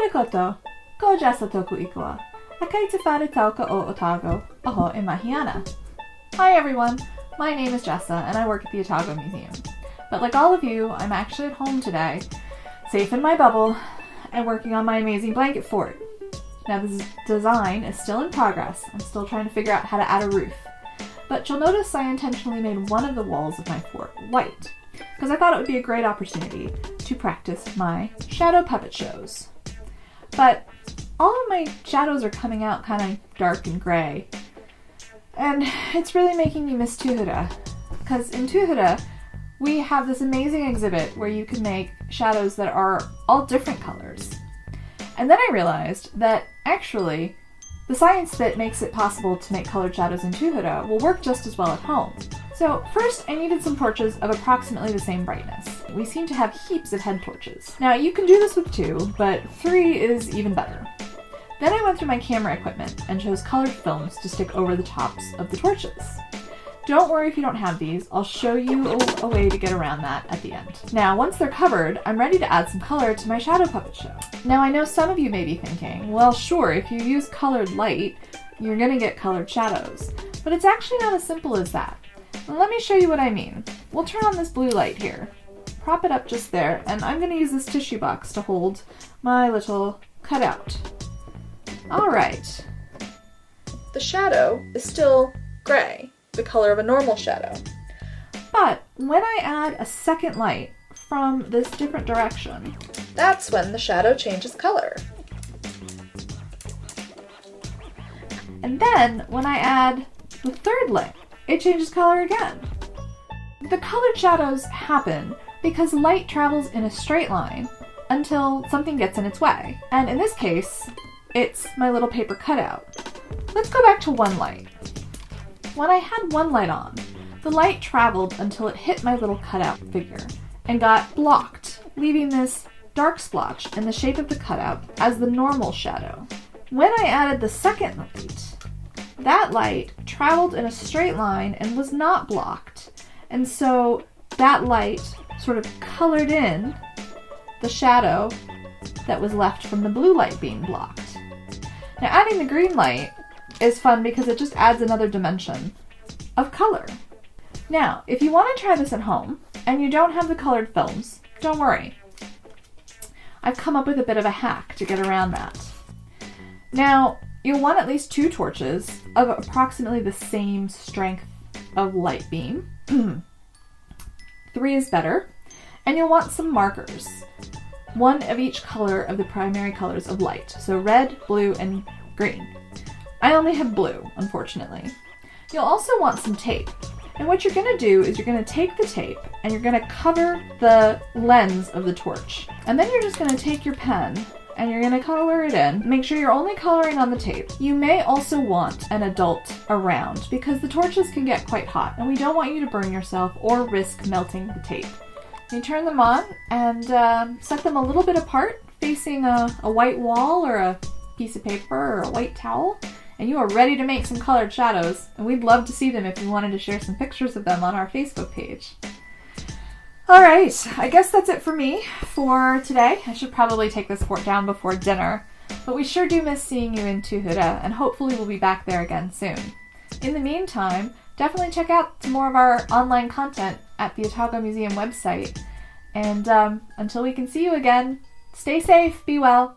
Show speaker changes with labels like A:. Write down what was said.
A: Oi koto, ko jasa toku ikua. Akai te whare tauka o Otago, aho e mahiana. Hi everyone, my name is Jessa and I work at the Otago Museum. But like all of you, I'm actually at home today, safe in my bubble, and working on my amazing blanket fort. Now this design is still in progress. I'm still trying to figure out how to add a roof. But you'll notice I intentionally made one of the walls of my fort white, because I thought it would be a great opportunity to practice my shadow puppet shows. But all of my shadows are coming out kind of dark and gray. And it's really making me miss Tuhura. Because in Tuhura, we have this amazing exhibit where you can make shadows that are all different colors. And then I realized that actually, the science that makes it possible to make colored shadows in Tuhura will work just as well at home. So first, I needed some torches of approximately the same brightness. We seem to have heaps of head torches. Now you can do this with 2, but 3 is even better. Then I went through my camera equipment and chose colored films to stick over the tops of the torches. Don't worry if you don't have these, I'll show you a way to get around that at the end. Now once they're covered, I'm ready to add some color to my shadow puppet show. Now I know some of you may be thinking, well sure, if you use colored light, you're gonna get colored shadows. But it's actually not as simple as that. Let me show you what I mean. We'll turn on this blue light here. Prop it up just there, and I'm gonna use this tissue box to hold my little cutout. Alright. The shadow is still gray, the color of a normal shadow. But when I add a second light from this different direction, that's when the shadow changes color. And then when I add the third light, it changes color again. The colored shadows happen because light travels in a straight line until something gets in its way. And in this case, it's my little paper cutout. Let's go back to one light. When I had one light on, the light traveled until it hit my little cutout figure and got blocked, leaving this dark splotch in the shape of the cutout as the normal shadow. When I added the second light, that light traveled in a straight line and was not blocked, and so that light sort of colored in the shadow that was left from the blue light being blocked. Now adding the green light is fun because it just adds another dimension of color. Now, if you want to try this at home and you don't have the colored films, don't worry. I've come up with a bit of a hack to get around that. Now, you'll want at least 2 torches of approximately the same strength of light beam. 3 is better. And you'll want some markers. 1 of each color of the primary colors of light. So red, blue, and green. I only have blue, unfortunately. You'll also want some tape. And what you're going to do is you're going to take the tape and you're going to cover the lens of the torch. And then you're just going to take your pen and you're going to color it in. Make sure you're only coloring on the tape. You may also want an adult around because the torches can get quite hot and we don't want you to burn yourself or risk melting the tape. You turn them on and set them a little bit apart, facing a white wall or a piece of paper or a white towel, and you are ready to make some colored shadows. And we'd love to see them if you wanted to share some pictures of them on our Facebook page. Alright, I guess that's it for me for today. I should probably take this fort down before dinner, but we sure do miss seeing you in Tuhura, and hopefully we'll be back there again soon. In the meantime, definitely check out some more of our online content at the Otago Museum website. And until we can see you again, stay safe, be well.